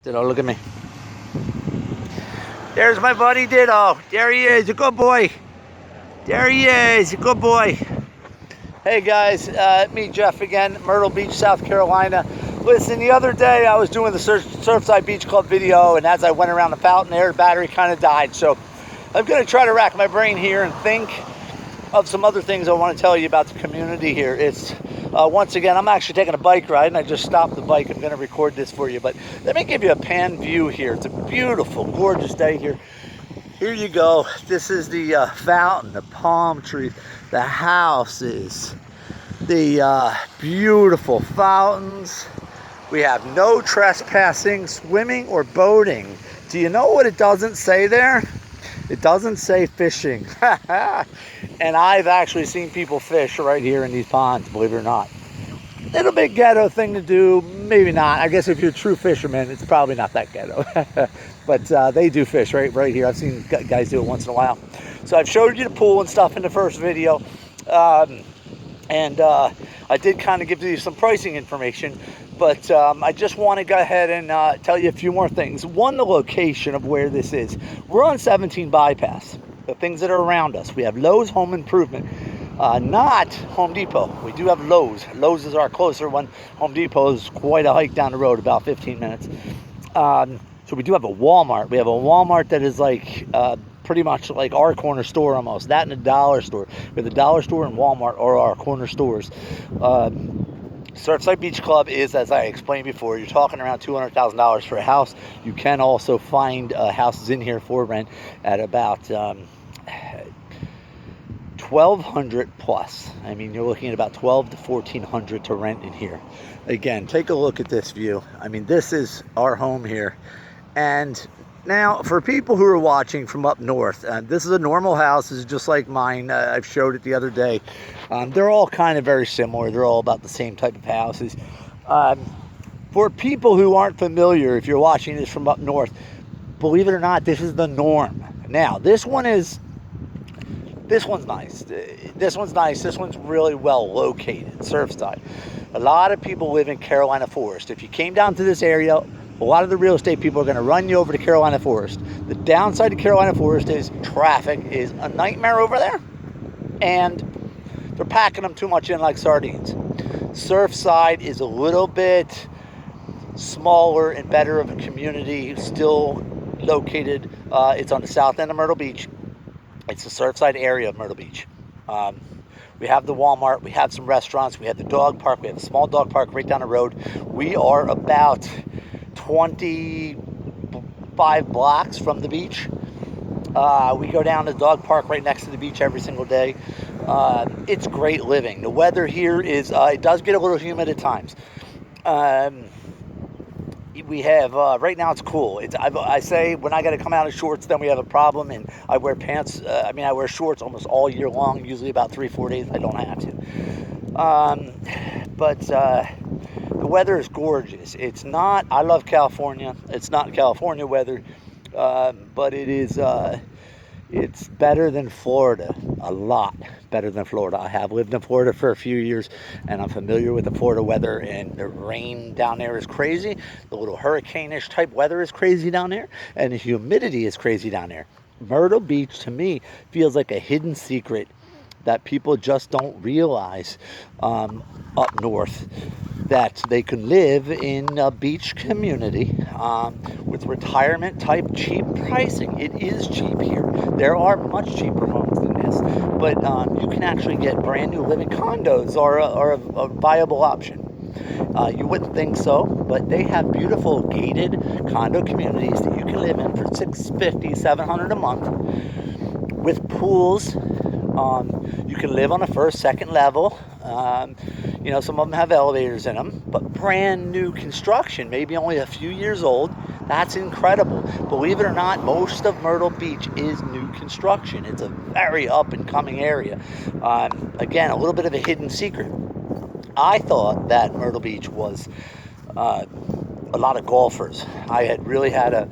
Ditto, look at me. There's my buddy Ditto. There he is, a good boy. There he is, a good boy. Hey guys, me Jeff again, Myrtle Beach, South Carolina. Listen, the other day I was doing the Surfside Beach Club video, and as I went around the fountain there, the battery kind of died. So I'm going to try to rack my brain here and think of some other things I want to tell you about the community here. It's once again, I'm actually taking a bike ride, and I just stopped the bike. I'm going to record this for you, but let me give you a pan view here. It's a beautiful, gorgeous day here. Here you go. This is the fountain, the palm trees, the houses, the beautiful fountains. We have no trespassing, swimming, or boating. Do you know what it doesn't say there? It doesn't say fishing. And I've actually seen people fish right here in these ponds, believe it or not. Little bit ghetto thing to do, maybe not. I guess if you're a true fisherman, it's probably not that ghetto. But they do fish right here. I've seen guys do it once in a while. So I've showed you the pool and stuff in the first video. And I did kind of give you some pricing information. But I just want to go ahead and tell you a few more things. One, the location of where this is. We're on 17 Bypass. The things that are around us. We have Lowe's Home Improvement, not Home Depot. We do have Lowe's. Lowe's is our closer one. Home Depot is quite a hike down the road, about 15 minutes. So we do have a Walmart. We have a Walmart that is like pretty much like our corner store almost. That and a dollar store. We have the dollar store and Walmart are our corner stores. Surfside Beach Club is, as I explained before, you're talking around $200,000 for a house. You can also find houses in here for rent at about $1,200 plus. I mean, you're looking at about $1,200 to $1,400 to rent in here. Again, take a look at this view. I mean, this is our home here. And now, for people who are watching from up north, this is a normal house. This is just like mine. I've showed it the other day. They're all kind of very similar. They're all about the same type of houses. For people who aren't familiar, if you're watching this from up north, believe it or not, this is the norm. Now, this one's nice. This one's nice. This one's really well located, Surfside. A lot of people live in Carolina Forest. If you came down to this area, a lot of the real estate people are going to run you over to Carolina Forest. The downside to Carolina Forest is traffic is a nightmare over there, and they're packing them too much in like sardines. Surfside is a little bit smaller and better of a community, still located. It's on the south end of Myrtle Beach. It's the Surfside area of Myrtle Beach. We have the Walmart, we have some restaurants, we have the dog park, we have a small dog park right down the road. We are about 25 blocks from the beach. We go down to the dog park right next to the beach every single day. It's great living. The weather here is, it does get a little humid at times. We have, right now it's cool. I say when I got to come out in shorts, then we have a problem, and I wear pants. I wear shorts almost all year long, usually about 3-4 days I don't have to. But the weather is gorgeous. It's not, I love California. It's not California weather, but it is, it's better than Florida, a lot better than Florida. I have lived in Florida for a few years, and I'm familiar with the Florida weather, and the rain down there is crazy. The little hurricane-ish type weather is crazy down there, and the humidity is crazy down there. Myrtle Beach, to me, feels like a hidden secret that people just don't realize up north, that they can live in a beach community with retirement type cheap pricing. It is cheap here. There are much cheaper homes than this, but you can actually get brand new living condos are a viable option. You wouldn't think so, but they have beautiful gated condo communities that you can live in for $650, $700 a month with pools. You can live on the first, second level. Some of them have elevators in them, but brand new construction, maybe only a few years old. That's incredible. Believe it or not, most of Myrtle Beach is new construction. It's a very up and coming area. Again, a little bit of a hidden secret. I thought that Myrtle Beach was a lot of golfers. I had really had a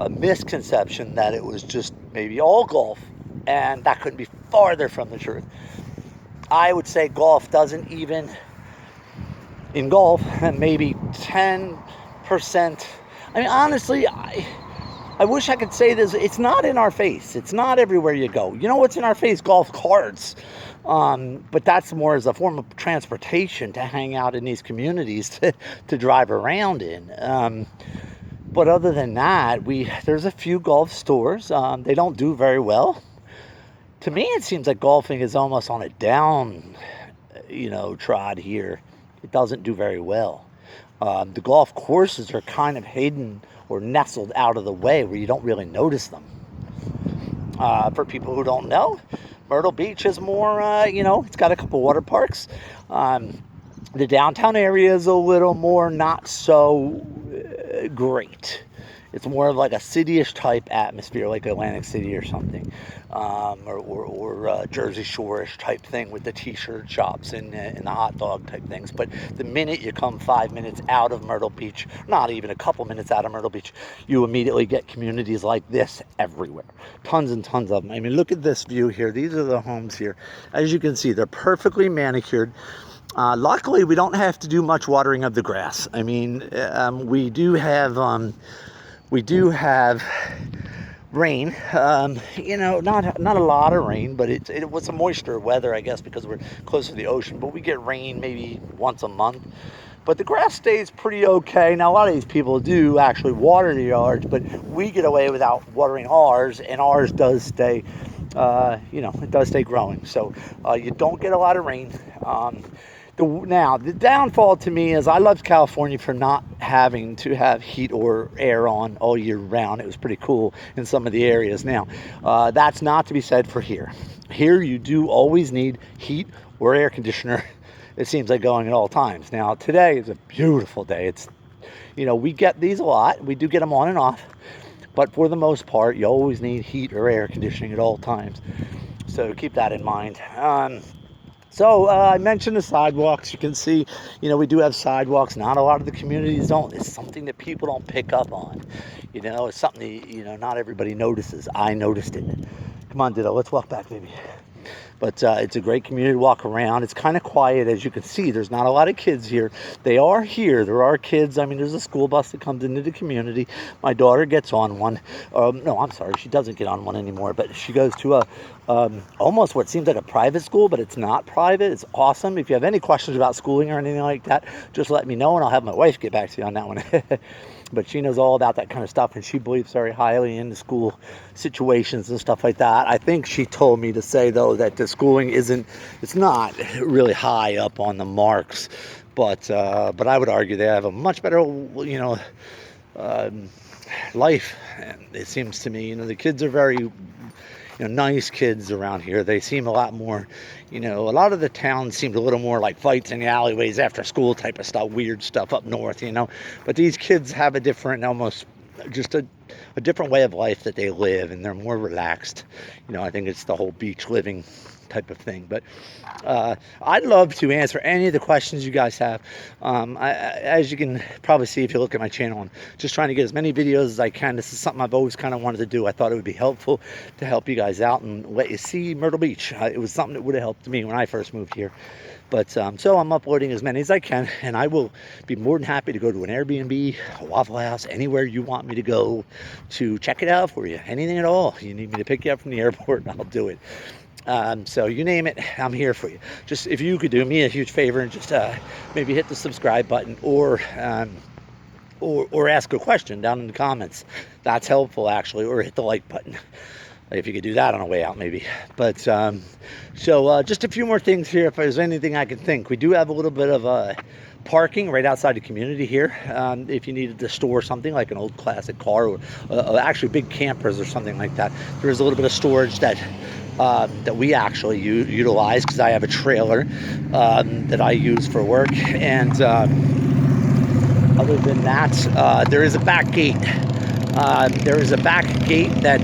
misconception that it was just maybe all golf, and that couldn't be farther from the truth. I would say golf doesn't even, in golf, maybe 10%, I mean, honestly, I wish I could say this. It's not in our face. It's not everywhere you go. You know what's in our face? Golf carts. But that's more as a form of transportation to hang out in these communities to drive around in. But other than that, there's a few golf stores. They don't do very well. To me, it seems like golfing is almost on a down, trod here. It doesn't do very well. The golf courses are kind of hidden or nestled out of the way where you don't really notice them. For people who don't know, Myrtle Beach is more, it's got a couple water parks. The downtown area is a little more not so great. It's more of like a city-ish type atmosphere, like Atlantic City or something, or Jersey Shore-ish type thing with the T-shirt shops and the hot dog type things. But the minute you come 5 minutes out of Myrtle Beach, not even a couple minutes out of Myrtle Beach, you immediately get communities like this everywhere. Tons and tons of them. I mean, look at this view here. These are the homes here. As you can see, they're perfectly manicured. Luckily, we don't have to do much watering of the grass. I mean, we do have rain. Not a lot of rain, but it was a moisture weather, I guess, because we're close to the ocean. But we get rain maybe once a month. But the grass stays pretty okay. Now, a lot of these people do actually water the yards, but we get away without watering ours, and ours does stay, it does stay growing. So you don't get a lot of rain. Now, the downfall to me is I loved California for not having to have heat or air on all year round. It was pretty cool in some of the areas. Now, that's not to be said for here. Here, you do always need heat or air conditioner. It seems like going at all times. Now, today is a beautiful day. We get these a lot. We do get them on and off. But for the most part, you always need heat or air conditioning at all times. So keep that in mind. So I mentioned the sidewalks. You can see, we do have sidewalks. Not a lot of the communities don't. It's something that people don't pick up on. It's something that, not everybody notices. I noticed it. Come on, Ditto. Let's walk back, baby. But it's a great community to walk around. It's kind of quiet, as you can see. There's not a lot of kids here. They are here. There are kids. I mean, there's a school bus that comes into the community. My daughter gets on one. No, I'm sorry. She doesn't get on one anymore. But she goes to almost what seems like a private school, but it's not private. It's awesome. If you have any questions about schooling or anything like that, just let me know, and I'll have my wife get back to you on that one. But she knows all about that kind of stuff, and she believes very highly in the school situations and stuff like that. I think she told me to say, though, that the schooling it's not really high up on the marks, but I would argue they have a much better, life. And it seems to me, the kids are very, nice kids around here. They seem a lot more, a lot of the towns seemed a little more like fights in the alleyways after school type of stuff, weird stuff up north, But these kids have a different, almost just a different way of life that they live, and they're more relaxed. I think it's the whole beach living type of thing. But I'd love to answer any of the questions you guys have. As you can probably see if you look at my channel, I'm just trying to get as many videos as I can. This is something I've always kind of wanted to do. I thought it would be helpful to help you guys out and let you see Myrtle Beach. It was something that would have helped me when I first moved here. But so I'm uploading as many as I can, and I will be more than happy to go to an Airbnb, a Waffle House, anywhere you want me to go to check it out for you. Anything at all. You need me to pick you up from the airport, I'll do it. So you name it, I'm here for you. Just if you could do me a huge favor and just maybe hit the subscribe button or ask a question down in the comments. That's helpful, actually. Or hit the like button if you could do that on the way out, maybe. But so just a few more things here. If there's anything I can think, we do have a little bit of parking right outside the community here. If you needed to store something like an old classic car or actually big campers or something like that, there is a little bit of storage that we actually utilize, because I have a trailer that I use for work. And other than that, there is a back gate. There is a back gate that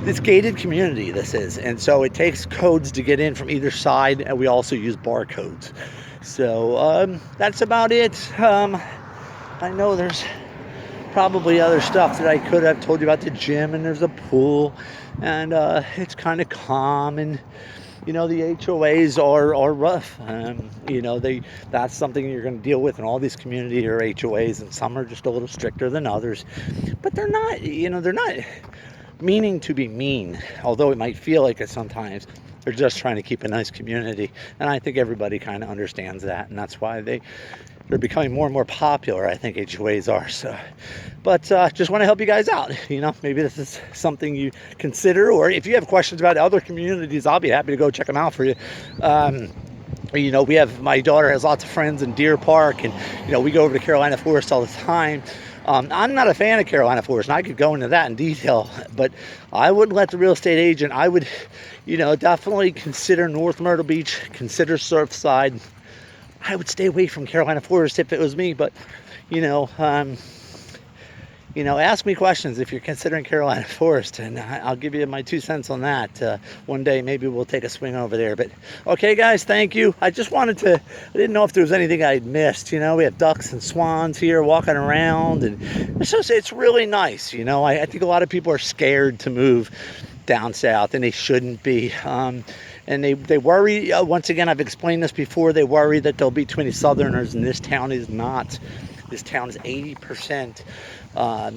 this gated community, this is, and so it takes codes to get in from either side, and we also use barcodes. So that's about it. I know there's probably other stuff that I could have told you about the gym, and there's a pool, and it's kind of calm, and you know, the HOAs are rough. You know, that's something you're going to deal with in all these community or HOAs, and some are just a little stricter than others. But they're not, you know, they're not meaning to be mean, although it might feel like it sometimes. They're just trying to keep a nice community, and I think everybody kind of understands that, and that's why they're becoming more and more popular. I think HOAs are. So, but just want to help you guys out. You know, maybe this is something you consider, or if you have questions about other communities, I'll be happy to go check them out for you. You know, my daughter has lots of friends in Deer Park, and you know, we go over to Carolina Forest all the time. I'm not a fan of Carolina Forest, and I could go into that in detail, but I wouldn't let the real estate agent. I would, you know, definitely consider North Myrtle Beach, consider Surfside. I would stay away from Carolina Forest if it was me, but you know, ask me questions if you're considering Carolina Forest, and I'll give you my 2 cents on that. One day, maybe we'll take a swing over there. But okay, guys, thank you. I just wanted to, I didn't know if there was anything I'd missed. You know, we have ducks and swans here walking around, and it's really nice. You know, I think a lot of people are scared to move down south, and they shouldn't be. And they worry, once again, I've explained this before, they worry that there'll be too many Southerners, and this town is not. This town is 80%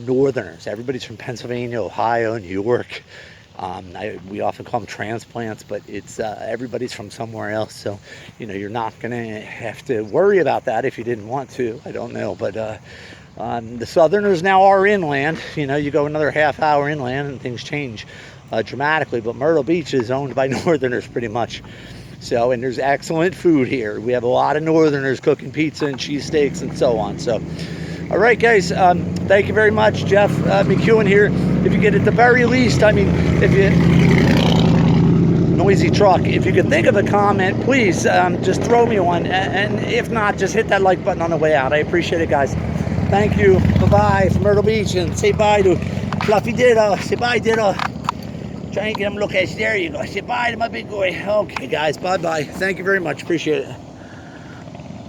Northerners. Everybody's from Pennsylvania, Ohio, New York. We often call them transplants, but it's everybody's from somewhere else. So, you know, you're not going to have to worry about that if you didn't want to. I don't know, but the Southerners now are inland. You know, you go another half hour inland and things change dramatically. But Myrtle Beach is owned by Northerners pretty much. So, and there's excellent food here. We have a lot of Northerners cooking pizza and cheesesteaks and so on. So, all right, guys, thank you very much. Jeff McEwen here. If you get at the very least, I mean, if you, noisy truck, if you could think of a comment, please just throw me one. And if not, just hit that like button on the way out. I appreciate it, guys. Thank you. Bye-bye from Myrtle Beach. And say bye to Fluffy Ditto. Say bye, Ditto. Try and get him look at. There you go. Say bye to my big boy. Okay, guys. Bye-bye. Thank you very much. Appreciate it.